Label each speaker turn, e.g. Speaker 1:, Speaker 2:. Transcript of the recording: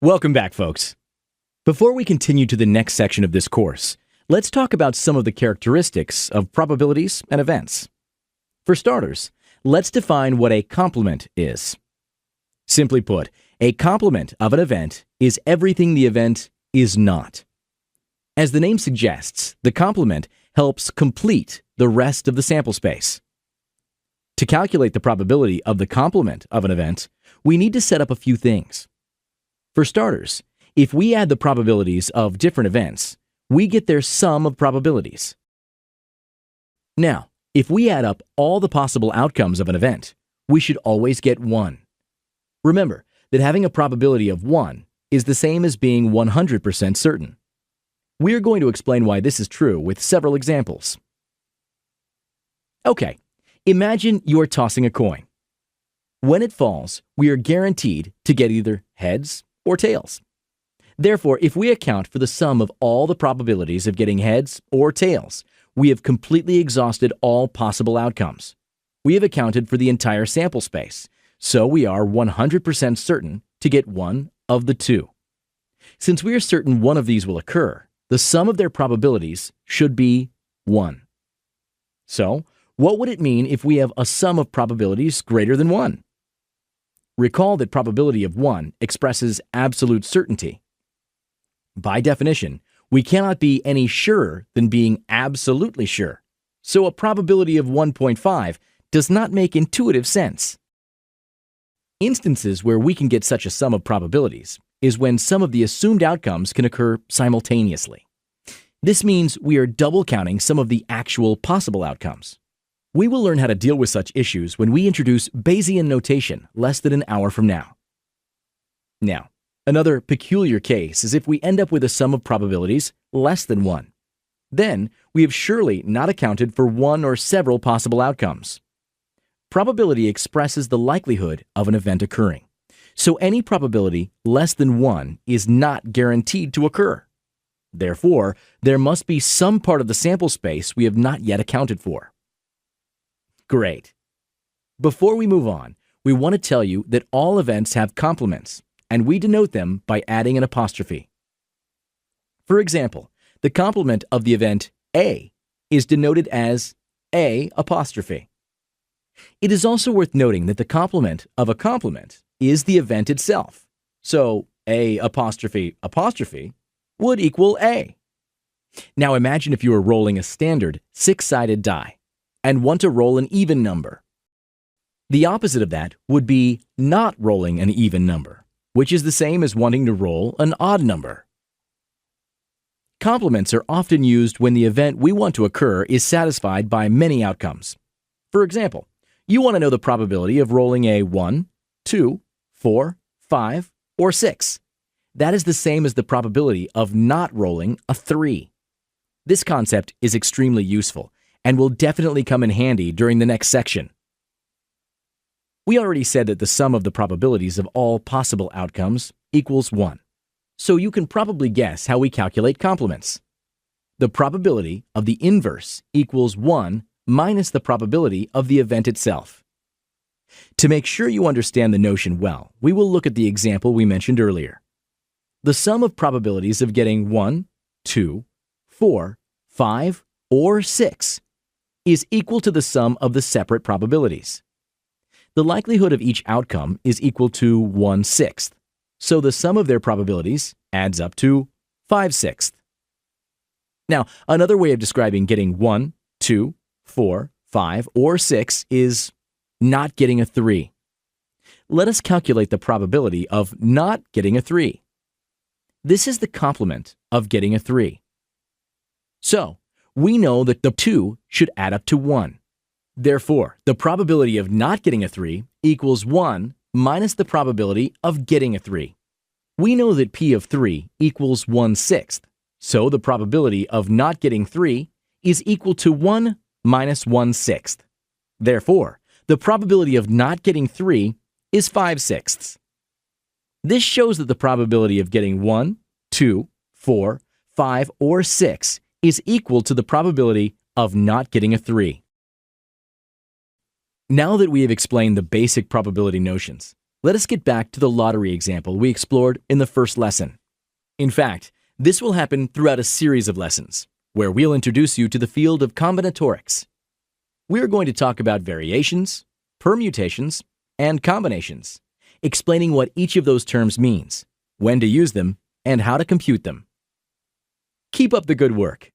Speaker 1: Welcome back, folks. Before we continue to the next section of this course, let's talk about some of the characteristics of probabilities and events. For starters, let's define what a complement is. Simply put, a complement of an event is everything the event is not. As the name suggests, the complement helps complete the rest of the sample space. To calculate the probability of the complement of an event, we need to set up a few things. For starters, if we add the probabilities of different events, we get their sum of probabilities. Now, if we add up all the possible outcomes of an event, we should always get 1. Remember that having a probability of 1 is the same as being 100% certain. We're going to explain why this is true with several examples. Okay, imagine you're tossing a coin. When it falls, we are guaranteed to get either heads or tails. Therefore, if we account for the sum of all the probabilities of getting heads or tails, we have completely exhausted all possible outcomes. We have accounted for the entire sample space, so we are 100% certain to get one of the two. Since we are certain one of these will occur, the sum of their probabilities should be 1. So, what would it mean if we have a sum of probabilities greater than 1? Recall that probability of 1 expresses absolute certainty. By definition, we cannot be any surer than being absolutely sure, so a probability of 1.5 does not make intuitive sense. Instances where we can get such a sum of probabilities is when some of the assumed outcomes can occur simultaneously. This means we are double counting some of the actual possible outcomes. We will learn how to deal with such issues when we introduce Bayesian notation less than an hour from now. Now, another peculiar case is if we end up with a sum of probabilities less than 1. Then, we have surely not accounted for one or several possible outcomes. Probability expresses the likelihood of an event occurring, so any probability less than 1 is not guaranteed to occur. Therefore, there must be some part of the sample space we have not yet accounted for. Great. Before we move on, we want to tell you that all events have complements, and we denote them by adding an apostrophe. For example, the complement of the event A is denoted as A apostrophe. It is also worth noting that the complement of a complement is the event itself, so A apostrophe apostrophe would equal A. Now imagine if you were rolling a standard 6-sided die and want to roll an even number. The opposite of that would be not rolling an even number, which is the same as wanting to roll an odd number. Complements are often used when the event we want to occur is satisfied by many outcomes. For example, you want to know the probability of rolling a 1, 2, 4, 5, or 6. That is the same as the probability of not rolling a 3. This concept is extremely useful and will definitely come in handy during the next section. We already said that the sum of the probabilities of all possible outcomes equals 1, so you can probably guess how we calculate complements. The probability of the inverse equals 1 minus the probability of the event itself. To make sure you understand the notion well, we will look at the example we mentioned earlier. The sum of probabilities of getting 1, 2, 4, 5, or 6 is equal to the sum of the separate probabilities. The likelihood of each outcome is equal to 1/6, so the sum of their probabilities adds up to 5/6. Now, another way of describing getting 1, 2, 4, 5, or 6 is not getting a 3. Let us calculate the probability of not getting a 3. This is the complement of getting a 3. So, we know that the 2 should add up to 1. Therefore, the probability of not getting a 3 equals 1 minus the probability of getting a 3. We know that P of 3 equals 1/6, so the probability of not getting 3 is equal to 1 minus 1/6. Therefore, the probability of not getting 3 is 5/6. This shows that the probability of getting 1, 2, 4, 5, or 6 is equal to the probability of not getting a 3. Now that we have explained the basic probability notions, let us get back to the lottery example we explored in the first lesson. In fact, this will happen throughout a series of lessons, where we'll introduce you to the field of combinatorics. We are going to talk about variations, permutations, and combinations, explaining what each of those terms means, when to use them, and how to compute them. Keep up the good work.